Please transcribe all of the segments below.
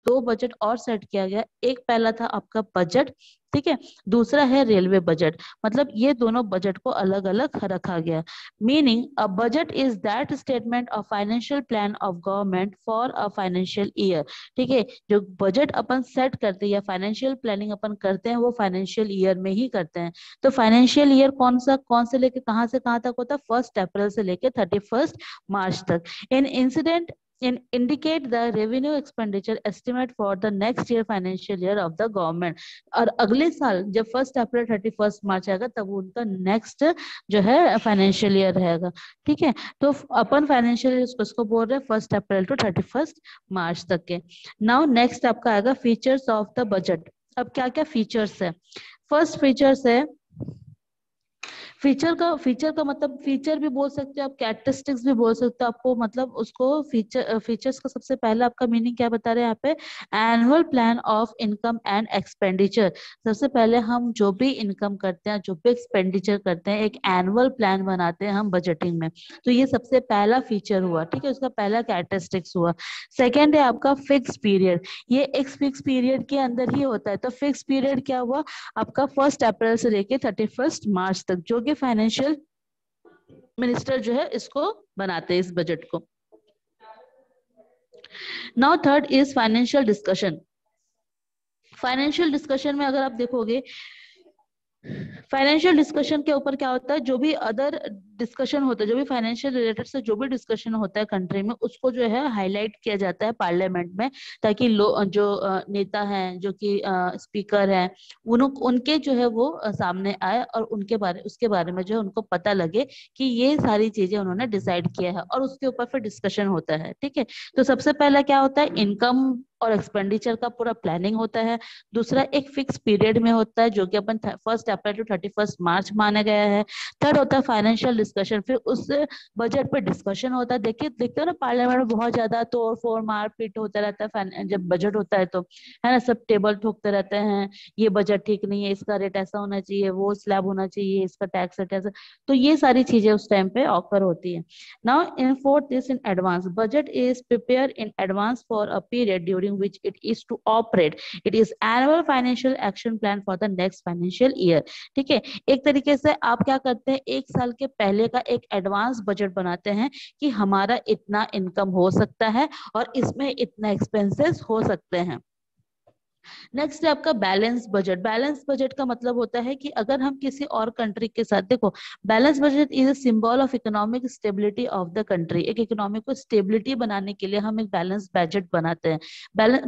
दो बजट और सेट किया गया। एक पहला था आपका बजट, ठीक है, दूसरा है रेलवे बजट। मतलब ये दोनों बजट को अलग अलग रखा गया। Meaning a budget is that statement of financial plan of government for a financial year. ठीक है, जो बजट अपन सेट करते हैं या फाइनेंशियल प्लानिंग अपन करते हैं वो फाइनेंशियल ईयर में ही करते हैं। तो फाइनेंशियल ईयर कौन से लेके कहाँ तक होता है? 1 अप्रैल से लेके 31 मार्च तक। इन incident indicate the revenue expenditure estimate for the next year financial year of the government। और अगले साल जब 1 अप्रैल 31 मार्च आएगा तब उनका नेक्स्ट जो है फाइनेंशियल ईयर रहेगा। ठीक है, तो अपन फाइनेंशियल ईयर उसको बोल रहे हैं 1 अप्रैल टू 31 मार्च तक के। नाउ नेक्स्ट आपका आएगा फीचर्स ऑफ द बजट। अब क्या क्या फीचर्स है? फर्स्ट फीचर्स है, फीचर का मतलब फीचर भी बोल सकते हो आप, कैरेक्टरिस्टिक्स भी बोल सकते हो। आपको मतलब उसको फीचर्स का सबसे पहले आपका मीनिंग क्या बता रहे हैं यहाँ पे? Annual plan of income and expenditure. सबसे पहले हम जो भी इनकम करते हैं, जो भी एक्सपेंडिचर करते हैं, एक एनुअल प्लान बनाते हैं हम बजटिंग में। तो ये सबसे पहला फीचर हुआ, ठीक है, उसका पहला कैरेक्टरिस्टिक्स हुआ। सेकेंड है आपका फिक्स पीरियड। ये एक फिक्स पीरियड के अंदर ही होता है। तो फिक्स पीरियड क्या हुआ आपका? 1 अप्रैल से लेके 31 मार्च तक, जो कि फाइनेंशियल मिनिस्टर जो है इसको बनाते हैं इस बजट को। Now third is financial discussion. Financial discussion में अगर आप देखोगे, फाइनेंशियल डिस्कशन के ऊपर क्या होता है? जो भी अदर डिस्कशन होता है, जो भी फाइनेंशियल रिलेटेड से जो भी डिस्कशन होता है कंट्री में, उसको जो है हाईलाइट किया जाता है पार्लियामेंट में, ताकि जो नेता हैं, जो कि स्पीकर हैं, उनके जो है वो सामने आए और उसके बारे में जो है उनको पता लगे कि ये सारी चीजें उन्होंने डिसाइड किया है, और उसके ऊपर फिर डिस्कशन होता है। ठीक है, तो सबसे पहला क्या होता है? इनकम और एक्सपेंडिचर का पूरा प्लानिंग होता है। दूसरा एक फिक्स पीरियड में होता है, जो कि अपन 1 अप्रैल टू 31 मार्च माना गया है। थर्ड होता है फाइनेंशियल डिस्कशन। फिर उस बजट पे डिस्कशन होता है। देखिए, देखते हो ना पार्लियामेंट में बहुत ज्यादा तोड़ फोड़ मारपीट होता रहता है जब बजट होता है तो, है ना, सब टेबल ठोकते रहते हैं, ये बजट ठीक नहीं है, इसका रेट ऐसा होना चाहिए, वो स्लैब होना चाहिए, इसका टैक्स रेट ऐसा। तो ये सारी चीजें उस टाइम पे ऑकर होती है। Now in fourth is in advance. Budget is prepare in advance for a period during which it is to operate. It is annual financial action plan for the next financial year. ठीक है, एक तरीके से आप क्या करते हैं, एक साल के पहले का एक एडवांस बजट बनाते हैं कि हमारा इतना इनकम हो सकता है और इसमें इतना एक्सपेंसेस हो सकते हैं। नेक्स्ट है आपका बैलेंस बजट। बैलेंस बजट का मतलब होता है कि अगर हम किसी और कंट्री के साथ, देखो, balance budget is a symbol of economic stability of the country. एक इकोनॉमिक को स्टेबिलिटी बनाने के लिए हम एक बैलेंस बजट बनाते हैं।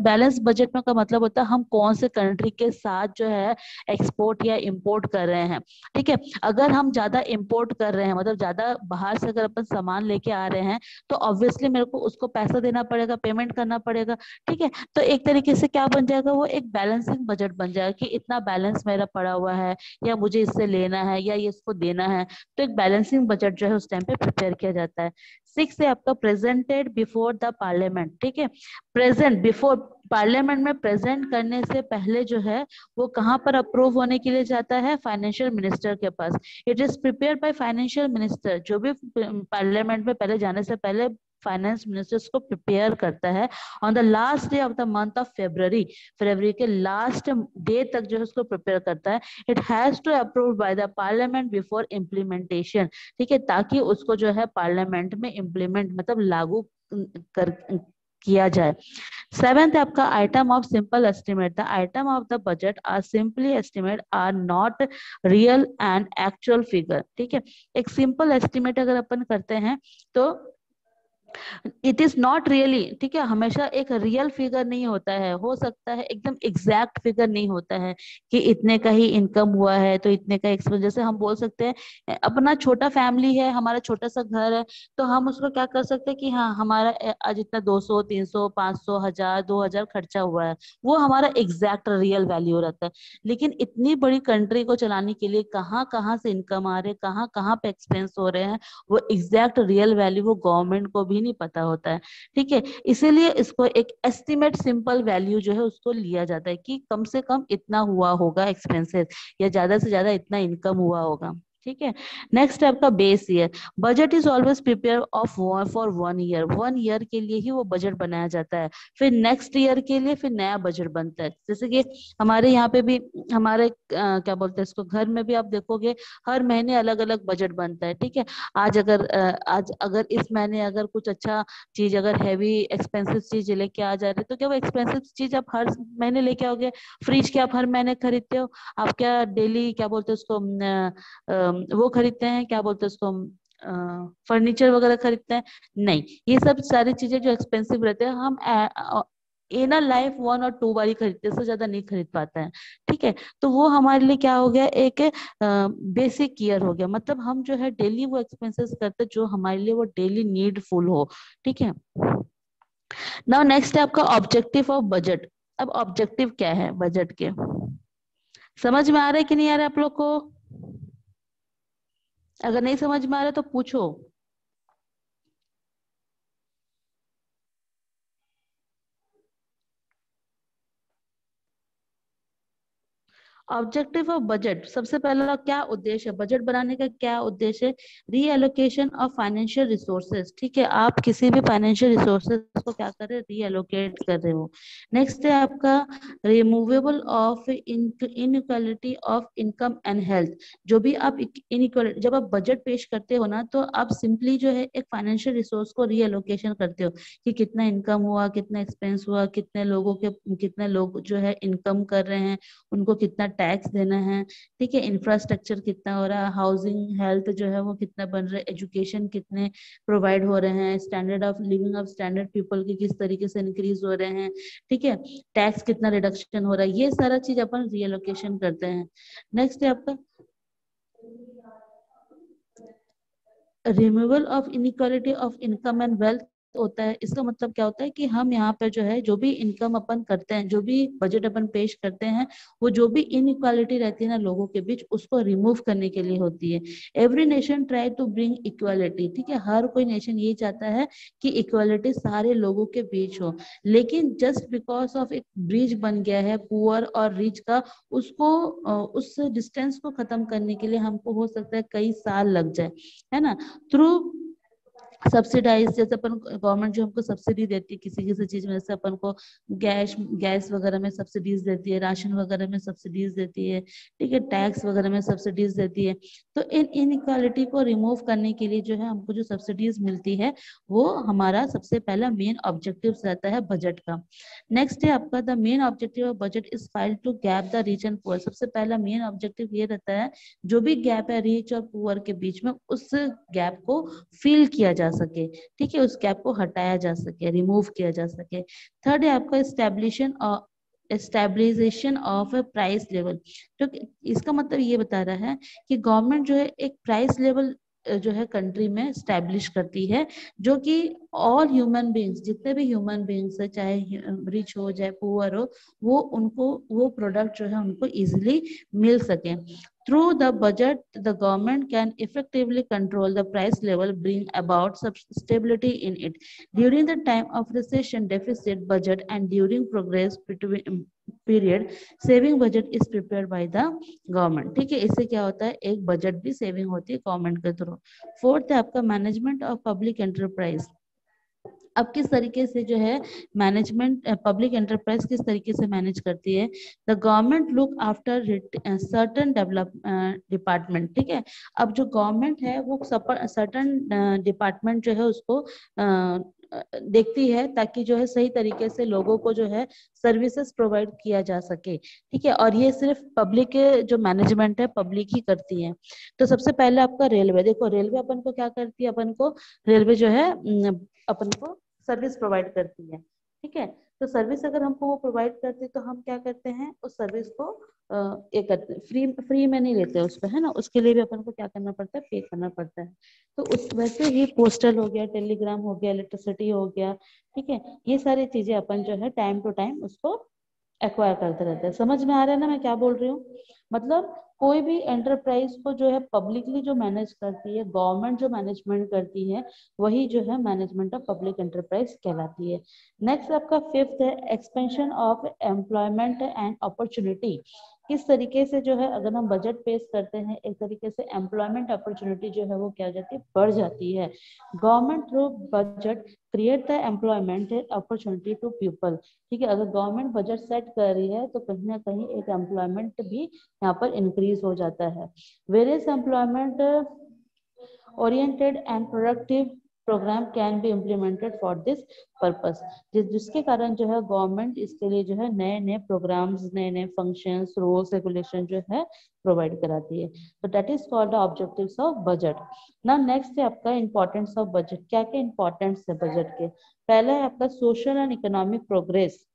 बैलेंस बजट में का मतलब होता है हम कौन से कंट्री के साथ जो है एक्सपोर्ट या इम्पोर्ट कर रहे हैं। ठीक है, अगर हम ज्यादा इम्पोर्ट कर रहे हैं, मतलब ज्यादा बाहर से अगर अपन सामान लेके आ रहे हैं, तो ऑब्वियसली मेरे को उसको पैसा देना पड़ेगा, पेमेंट करना पड़ेगा। ठीक है, तो एक तरीके से क्या बन जाएगा, वो एक बैलेंसिंग बजट बन जाएगा कि इतना बैलेंस मेरा पड़ा हुआ है, या मुझे इससे लेना है या ये इसको देना है। तो एक बैलेंसिंग बजट जो है उस टाइम पे प्रिपेयर किया जाता है। सिक्स है आपका प्रेजेंटेड बिफोर द पार्लियामेंट। ठीक है, प्रेजेंट बिफोर पार्लियामेंट में प्रेजेंट करने से पहले जो है वो कहाँ पर अप्रूव होने के लिए जाता है? फाइनेंशियल मिनिस्टर के पास। It is prepare by financial minister. जो भी पार्लियामेंट में पहले जाने से पहले फाइनेंस मिनिस्टर उसको प्रिपेयर करता है on the last day of the month of February. फरवरी के लास्ट डे तक जो है उसको प्रिपेयर करता है। It has to approve by the parliament before implementation. ठीक है, ताकि उसको जो है पार्लियामेंट में इम्प्लीमेंट मतलब लागू कर किया जाए। सेवेंथ आपका item of simple estimate. The item of the budget are simply estimate, are not real and actual figure. ठीक है, एक सिंपल एस्टिमेट अगर अपन करते हैं तो इट इज नॉट रियली, ठीक है, हमेशा एक रियल फिगर नहीं होता है। हो सकता है एकदम एग्जैक्ट फिगर नहीं होता है कि इतने का ही इनकम हुआ है तो इतने का एक्सपेंस। जैसे हम बोल सकते हैं अपना छोटा फैमिली है, हमारा छोटा सा घर है, तो हम उसको क्या कर सकते हैं कि हाँ हमारा आज इतना 200 300 500 1000 2000 खर्चा हुआ है, वो हमारा एग्जैक्ट रियल वैल्यू रहता है। लेकिन इतनी बड़ी कंट्री को चलाने के लिए कहाँ कहाँ से इनकम आ रहे, कहाँ कहाँ पे एक्सपेंस हो रहे हैं, वो एग्जैक्ट रियल वैल्यू वो गवर्नमेंट को भी नहीं पता होता है। ठीक है, इसीलिए इसको एक एस्टिमेट सिंपल वैल्यू जो है उसको लिया जाता है कि कम से कम इतना हुआ होगा एक्सपेंसेस, या ज्यादा से ज्यादा इतना इनकम हुआ होगा। ठीक है। नेक्स्ट है आपका base year. Budget is always prepare of for 1 year, 1 year के लिए ही वो बजट बनाया जाता है। फिर नेक्स्ट ईयर के लिए फिर नया बजट बनता है। जैसे कि हमारे यहाँ पे भी, हमारे क्या बोलते हैं इसको, घर में भी आप देखोगे हर महीने अलग अलग बजट बनता है। ठीक है। आज अगर इस महीने अगर कुछ अच्छा चीज, अगर हैवी एक्सपेंसिव चीज लेके आ जा रही है, तो क्या वो एक्सपेंसिव चीज आप हर महीने लेके आओगे? फ्रिज क्या आप हर महीने खरीदते हो? आप क्या डेली क्या बोलते हैं उसको, वो खरीदते हैं, क्या बोलते हैं उसको, फर्नीचर वगैरह खरीदते हैं? नहीं, ये सब सारी चीजें जो एक्सपेंसिव रहते हैं हम इन अ लाइफ 1 और 2 बार ही खरीदते हैं, इससे ज्यादा नहीं खरीद पाते हैं। ठीक है। तो वो हमारे लिए क्या हो गया, एक बेसिक ईयर हो गया। मतलब हम जो है डेली वो एक्सपेंसेस करते हैं जो हमारे लिए वो डेली नीडफुल हो। ठीक है। नाउ नेक्स्ट है आपका ऑब्जेक्टिव ऑफ बजट। अब ऑब्जेक्टिव क्या है बजट के, समझ में आ रहा है कि नहीं आ रहा है आप लोग को? अगर नहीं समझ में आ रहा तो पूछो। ऑब्जेक्टिव ऑफ बजट, सबसे पहला क्या उद्देश्य है बजट बनाने का, क्या उद्देश्य है? Reallocation of financial resources. ठीक है, आप किसी भी फाइनेंशियल रिसोर्सेज को क्या कर रहे हैं, रीएलोकेट कर रहे हो। नेक्स्ट है आपका removable of inequality of income and health. जो भी आप इनइक्वालिटी, जब आप बजट पेश करते हो ना, तो आप सिंपली जो है एक फाइनेंशियल रिसोर्स को रीएलोकेशन करते हो कि कितना इनकम हुआ, कितना एक्सपेंस हुआ, कितने लोग जो है इनकम कर रहे हैं, उनको कितना टैक्स देना है। ठीक है। इंफ्रास्ट्रक्चर कितना हो रहा है, हाउसिंग हेल्थ जो है वो कितना बन रहा है, एजुकेशन कितने प्रोवाइड हो रहे हैं, standard of living of standard people के किस तरीके से इंक्रीज हो रहे हैं। ठीक है। टैक्स कितना रिडक्शन हो रहा है, ये सारा चीज अपन रिएलोकेशन करते हैं। नेक्स्ट है आपका removal of inequality of income and wealth होता है। इसका मतलब क्या होता है कि हम यहाँ पे जो है जो भी इनकम अपन करते हैं, जो भी बजट अपन पेश करते हैं, वो जो भी इनइक्वालिटी रहती है ना लोगों के बीच, उसको रिमूव करने के लिए होती है। Every nation try to bring equality. ठीक है, हर कोई नेशन ये चाहता है कि इक्वालिटी सारे लोगों के बीच हो। लेकिन जस्ट बिकॉज ऑफ एक ब्रिज बन गया है पुअर और रिच का, उसको उस डिस्टेंस को खत्म करने के लिए हमको हो सकता है कई साल लग जाए, है ना। थ्रू सब्सिडाइज, जैसे अपन गवर्नमेंट जो हमको सब्सिडी देती है किसी किसी चीज में, जैसे अपन को गैस गैस वगैरह में सब्सिडीज देती है, राशन वगैरह में सब्सिडीज देती है। ठीक है। टैक्स वगैरह में सब्सिडीज देती है। तो इन इनइक्वालिटी को रिमूव करने के लिए जो है हमको जो सब्सिडीज मिलती है, वो हमारा सबसे पहला मेन ऑब्जेक्टिव रहता है बजट का। नेक्स्ट है आपका the main objective of budget is file to gap the rich and poor. सबसे पहला मेन ऑब्जेक्टिव ये रहता है, जो भी गैप है रिच और पुअर के बीच में, उस गैप को फिल किया जा सके। ठीक है, उस गैप को हटाया जा सके, रिमूव किया जा सके। थर्ड है आपका एस्टेब्लिशेशन ऑफ ए प्राइस लेवल। तो इसका मतलब ये बता रहा है कि गवर्नमेंट जो है एक प्राइस लेवल जो है कंट्री में स्टैब्लिश करती है, जो कि ऑल ह्यूमन बींग्स, जितने भी ह्यूमन बींग्स है, चाहे रिच हो चाहे पुअर हो, वो उनको वो प्रोडक्ट जो है उनको इजिली मिल सके। Through the budget, the government can effectively control the price level, bring about stability in it. During the time of recession, deficit budget, and during progress between period, saving budget is prepared by the government. ठीक है, इससे क्या होता है, एक budget भी saving होती है गवर्नमेंट के थ्रू। फोर्थ है आपका मैनेजमेंट ऑफ पब्लिक एंटरप्राइज। अब किस तरीके से जो है मैनेजमेंट, पब्लिक एंटरप्राइज किस तरीके से मैनेज करती है? The government look after certain develop department. ठीक है। अब जो गवर्नमेंट है वो सर्टन डिपार्टमेंट जो है उसको देखती है, ताकि जो है सही तरीके से लोगों को जो है सर्विसेज प्रोवाइड किया जा सके। ठीक है। और ये सिर्फ पब्लिक जो मैनेजमेंट है पब्लिक ही करती है। तो सबसे पहले आपका रेलवे, देखो रेलवे अपन को क्या करती है, अपन को रेलवे जो है अपन को सर्विस प्रोवाइड करती है। ठीक है। तो सर्विस अगर हमको वो प्रोवाइड करती है, तो हम क्या करते हैं, उस सर्विस को ये करते हैं, फ्री फ्री में नहीं लेते उसको, है ना। उसके लिए भी अपन को क्या करना पड़ता है, पे करना पड़ता है। तो उस वैसे ही पोस्टल हो गया, टेलीग्राम हो गया, इलेक्ट्रिसिटी हो गया। ठीक है। ये सारी चीजें अपन जो है टाइम टू टाइम उसको एक्वायर करते रहते हैं। समझ में आ रहा है ना मैं क्या बोल रही हूँ? मतलब कोई भी एंटरप्राइज को जो है पब्लिकली जो मैनेज करती है, गवर्नमेंट जो मैनेजमेंट करती है, वही जो है मैनेजमेंट ऑफ पब्लिक एंटरप्राइज कहलाती है। नेक्स्ट आपका फिफ्थ है expansion of employment and opportunity. किस तरीके से जो है अगर हम बजट पेश करते हैं, एक तरीके से एम्प्लॉयमेंट अपॉर्चुनिटी जो है वो क्या हो जाती है, बढ़ जाती है। Government through budget create the employment opportunity to people. ठीक है, अगर गवर्नमेंट बजट सेट कर रही है तो कहीं ना कहीं एक एम्प्लॉयमेंट भी यहाँ पर इंक्रीज हो जाता है। Various employment oriented and productive program can be implemented for this purpose. जिसके कारण जो है गवर्नमेंट इसके लिए जो है नए नए प्रोग्राम्स, नए नए फंक्शंस, रूल्स, रेगुलेशन जो है प्रोवाइड कराती है। तो that is called the objectives of budget. ना नेक्स्ट है आपका इंपॉर्टेंस ऑफ बजट। क्या क्या इंपॉर्टेंस है बजट के? पहला है आपका सोशल एंड इकोनॉमिक प्रोग्रेस।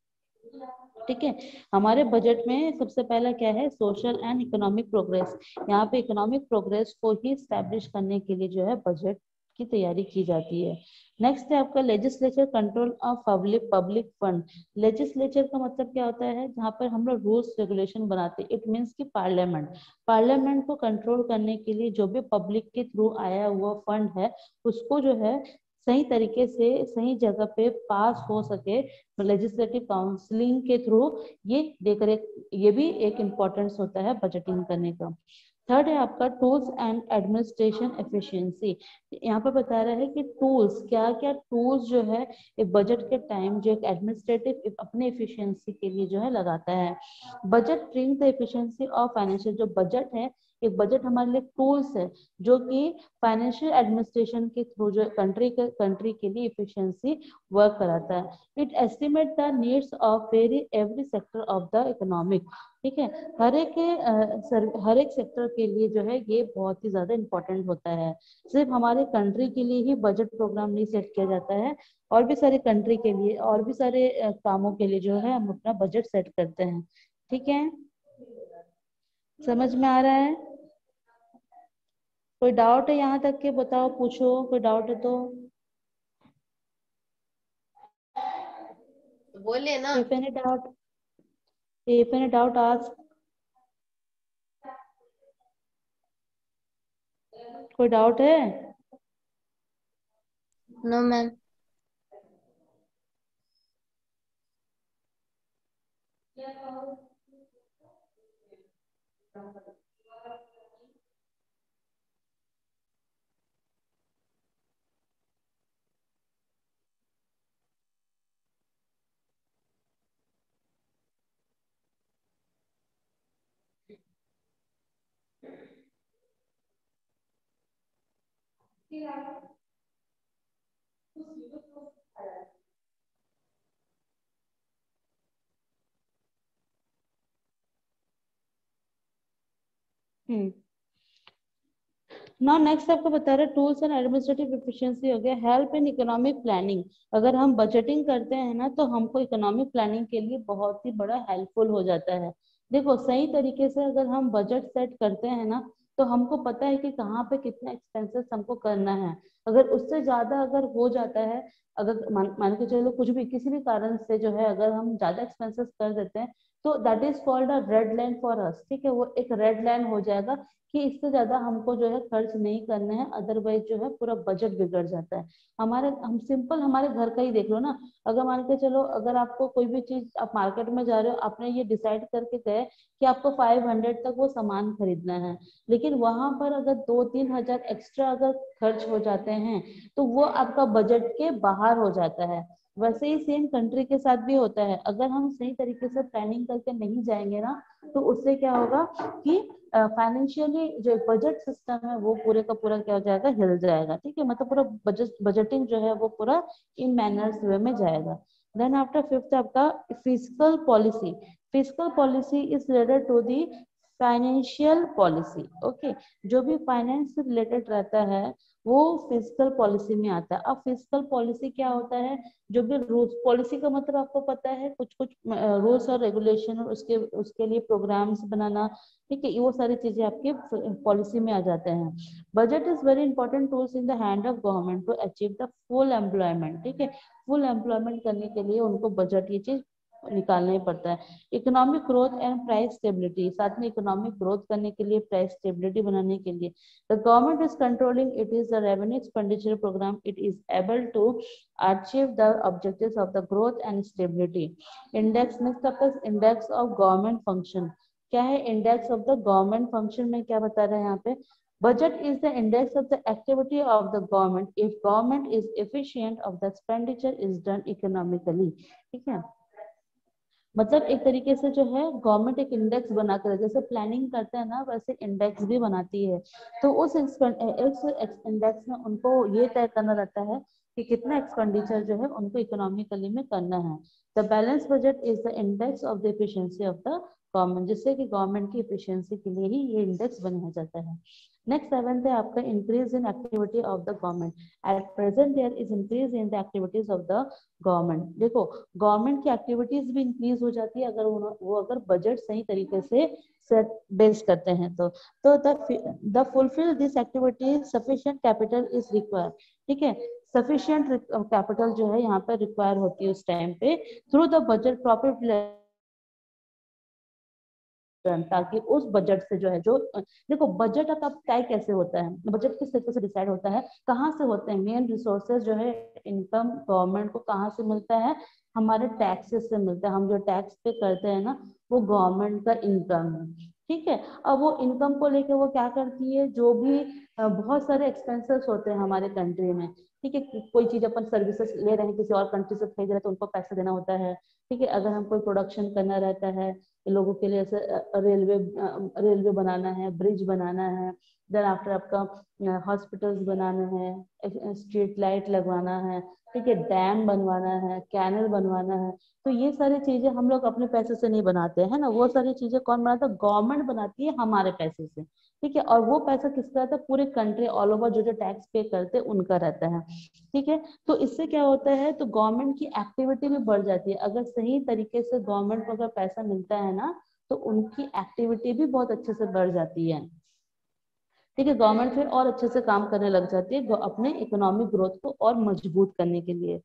ठीक है, हमारे बजट में सबसे पहला क्या है, सोशल एंड इकोनॉमिक प्रोग्रेस। यहाँ पे इकोनॉमिक प्रोग्रेस को ही स्टैब्लिश करने के लिए जो है बजट की तैयारी की जाती है। नेक्स्ट है आपका legislature control of public public fund. Legislature का मतलब क्या होता है, जहाँ पर हम लोग रूल्स रेगुलेशन बनाते हैं। इट मीन्स कि पार्लियामेंट, पार्लियामेंट को कंट्रोल करने के लिए जो भी पब्लिक के थ्रू आया हुआ फंड है उसको जो है सही तरीके से सही जगह पे पास हो सके, लेजिस्लेटिव काउंसलिंग के थ्रू ये देख रेख, ये भी एक इम्पोर्टेंस होता है बजटिंग करने का। थर्ड है आपका टूल्स एंड एडमिनिस्ट्रेशन एफिशिएंसी। यहाँ पर बता रहा है कि टूल्स, क्या क्या टूल्स जो है एक बजट के टाइम जो एक एडमिनिस्ट्रेटिव अपने एफिशिएंसी के लिए जो है लगाता है। Budget bring the efficiency of financial, जो बजट है, एक बजट हमारे लिए टूल्स है जो कि फाइनेंशियल एडमिनिस्ट्रेशन के थ्रू जो कंट्री के लिए एफिशिएंसी वर्क कराता है। It estimate the needs of very every sector of the economic. ठीक है, हर एक सेक्टर के लिए जो है ये बहुत ही ज्यादा इम्पोर्टेंट होता है। सिर्फ हमारे कंट्री के लिए ही बजट प्रोग्राम नहीं सेट किया जाता है, और भी सारे कंट्री के लिए और भी सारे कामों के लिए जो है हम अपना बजट सेट करते हैं। ठीक है, समझ में आ रहा है? कोई डाउट है यहाँ तक के? बताओ, पूछो, कोई डाउट है तो। बोलिए ना। if any doubt if any doubt ask। कोई डाउट है? No ma'am. हम्म, ना नेक्स्ट आपको बता रहे टूल्स एंड एडमिनिस्ट्रेटिव एफिशिएंसी हो गया। Help in economic planning. अगर हम बजटिंग करते हैं ना तो हमको इकोनॉमिक प्लानिंग के लिए बहुत ही बड़ा हेल्पफुल हो जाता है। देखो, सही तरीके से अगर हम बजट सेट करते हैं ना तो हमको पता है कि कहाँ पे कितना एक्सपेंसेस हमको करना है। अगर उससे ज्यादा अगर हो जाता है, अगर मान के चलो कुछ भी किसी भी कारण से जो है अगर हम ज्यादा एक्सपेंसेस कर देते हैं तो that is called a red line for us. ठीक है, वो एक रेड लाइन हो जाएगा कि इससे ज्यादा हमको जो है खर्च नहीं करना है, अदरवाइज जो है पूरा बजट बिगड़ जाता है। हम सिंपल हमारे घर का ही देख लो ना। अगर मान के चलो अगर आपको कोई भी चीज, आप मार्केट में जा रहे हो, आपने ये डिसाइड करके गए कि आपको 500 तक वो सामान खरीदना है, लेकिन वहां पर अगर 2-3 हजार एक्स्ट्रा अगर खर्च हो जाते हैं तो वो आपका बजट के बाहर हो जाता है। वैसे ही सेम कंट्री के साथ भी होता है। अगर हम सही तरीके से प्लानिंग करके नहीं जाएंगे ना तो उससे क्या होगा कि फाइनेंशियली जो बजट सिस्टम है वो पूरे का पूरा क्या हो जाएगा, हिल जाएगा। ठीक है, मतलब पूरा बजटिंग जो है वो पूरा इन मैनर्स वे में जाएगा। देन आफ्टर फिफ्थ आपका physical policy. Physical policy is related to the financial policy. Okay, जो भी फाइनेंस से रिलेटेड रहता है वो फिजिकल पॉलिसी में आता है। अब फिजिकल पॉलिसी क्या होता है, जो भी रूल्स, पॉलिसी का मतलब आपको पता है, कुछ कुछ रूल्स और रेगुलेशन और उसके उसके लिए प्रोग्राम्स बनाना। ठीक है, ये वो सारी चीजें आपके पॉलिसी में आ जाते हैं। Budget is very important tools in the hand of government to achieve the full employment. ठीक है, फुल एम्प्लॉयमेंट करने के लिए उनको बजट ये चीज निकालना ही पड़ता है। Economic growth and price stability, साथ में इकोनॉमिक ग्रोथ करने के लिए, प्राइस स्टेबिलिटी बनाने के लिए the government is controlling it is the revenue expenditure program, it is able to achieve the objectives of the growth and stability. Index, next आपका index of government function क्या है? Index of the government function में क्या बता रहे हैं यहाँ पे? Budget is the index of the activity of the government. If government is efficient, of the expenditure is done economically. ठीक है, मतलब एक तरीके से जो है गवर्नमेंट एक इंडेक्स बनाकर, जैसे प्लानिंग करते हैं ना वैसे इंडेक्स भी बनाती है। तो उस इंडेक्स में उनको ये तय करना रहता है कि कितना एक्सपेंडिचर जो है उनको इकोनॉमिकली में करना है। The balance budget is the index of the efficiency of the government, जिससे कि गवर्नमेंट की एफिशिएंसी के लिए ही ये इंडेक्स बनाया जाता है। नेक्स्ट 7th है आपका increase in activity of the government. At present there is increase in the activities of the government. देखो गवर्नमेंट की एक्टिविटीज भी इंक्रीज हो जाती है अगर वो अगर बजट सही तरीके से सेट बेस करते हैं तो the fulfil this activity sufficient capital is required. ठीक है, सफिशिएंट कैपिटल जो है यहाँ पर रिक्वायर होती है उस टाइम पे थ्रू द बजट प्रॉपर, ताकि उस बजट से जो है जो देखो बजट अब तय कैसे होता है, बजट किस तरीके से डिसाइड होता है, कहाँ से होते हैं मेन रिसोर्सेज जो है इनकम गवर्नमेंट को कहाँ से मिलता है? हमारे टैक्सेस से मिलता है। हम जो टैक्स पे करते हैं ना वो गवर्नमेंट का इनकम है। ठीक है, अब वो इनकम को लेके वो क्या करती है, जो भी बहुत सारे एक्सपेंसेस होते हैं हमारे कंट्री में। ठीक है, कोई चीज अपन सर्विसेज ले रहे हैं किसी और कंट्री से खरीद रहे हैं तो उनको पैसा देना होता है। ठीक है, अगर हम कोई प्रोडक्शन करना रहता है लोगों के लिए, ऐसे रेलवे बनाना है, ब्रिज बनाना है, देन आफ्टर आपका हॉस्पिटल्स बनाना है, स्ट्रीट लाइट लगवाना है, ठीक है, डैम बनवाना है, कैनल बनवाना है, तो ये सारी चीजें हम लोग अपने पैसे से नहीं बनाते हैं ना, वो सारी चीजें कौन बनाता है? गवर्नमेंट बनाती है हमारे पैसे से। ठीक है, और वो पैसा किसका रहता है? पूरे कंट्री ऑल ओवर जो जो टैक्स पे करते हैं उनका रहता है। ठीक है, तो इससे क्या होता है, तो गवर्नमेंट की एक्टिविटी भी बढ़ जाती है। अगर सही तरीके से गवर्नमेंट को अगर पैसा मिलता है ना तो उनकी एक्टिविटी भी बहुत अच्छे से बढ़ जाती है। ठीक है, गवर्नमेंट फिर और अच्छे से काम करने लग जाती है अपने इकोनॉमिक ग्रोथ को और मजबूत करने के लिए।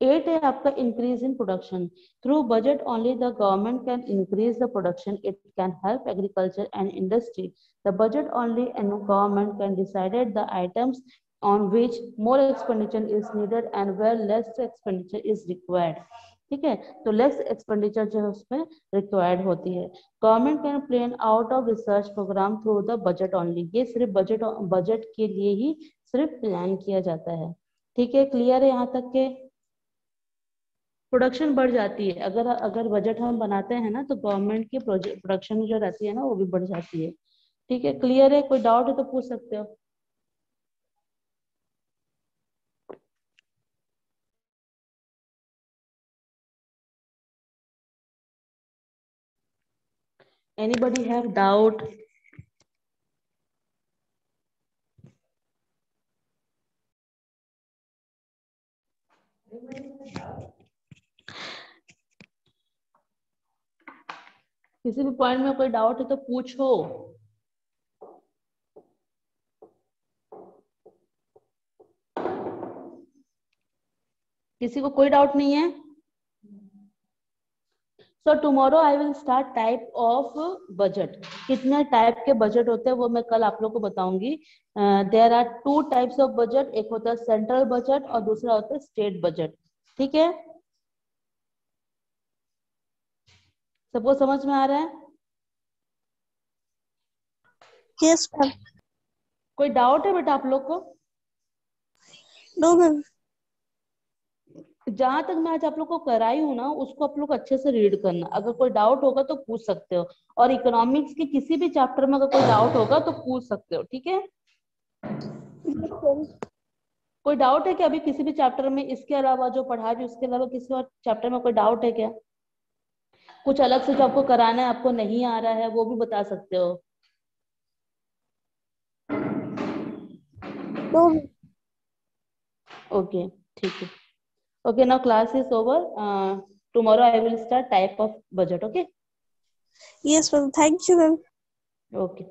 8 है आपका increase in production. Through budget only the government can increase the production, it can help agriculture and industry. The budget only and government can decided the items on which more expenditure is needed and where less expenditure is required. ठीक है, तो less expenditure जो है उसमें required होती है। Government can plan out of research program through the budget only, ये सिर्फ बजट के लिए ही सिर्फ प्लान किया जाता है। ठीक है, क्लियर है यहाँ तक के? प्रोडक्शन बढ़ जाती है अगर अगर बजट हम बनाते हैं ना तो गवर्नमेंट की प्रोडक्शन जो रहती है ना वो भी बढ़ जाती है। ठीक है, क्लियर है? कोई डाउट है तो पूछ सकते हो। Anybody have doubt? किसी भी पॉइंट में कोई डाउट है तो पूछो। किसी को कोई डाउट नहीं है? So tomorrow I will start type of budget. कितने टाइप के बजट होते हैं वो मैं कल आप लोग को बताऊंगी। There are 2 types of budget, एक होता है सेंट्रल बजट और दूसरा होता है स्टेट बजट। ठीक है, सबको समझ में आ रहा है? Yes ma'am. कोई डाउट है बेटा आप लोग को? No ma'am. जहां तक मैं आज आप लोग को कराई हूँ ना उसको आप लोग अच्छे से रीड करना, अगर कोई डाउट होगा तो पूछ सकते हो, और इकोनॉमिक्स के किसी भी चैप्टर में अगर कोई डाउट होगा तो पूछ सकते हो। ठीक है, कोई डाउट है क्या अभी किसी भी चैप्टर में? इसके अलावा जो पढ़ा रही उसके अलावा किसी और चैप्टर में कोई डाउट है क्या? कुछ अलग से जो आपको कराना है आपको नहीं आ रहा है वो भी बता सकते हो। ओके, ठीक है। Okay, now class is over. Tomorrow I will start type of budget. Okay. Yes ma'am. Thank you ma'am. Okay.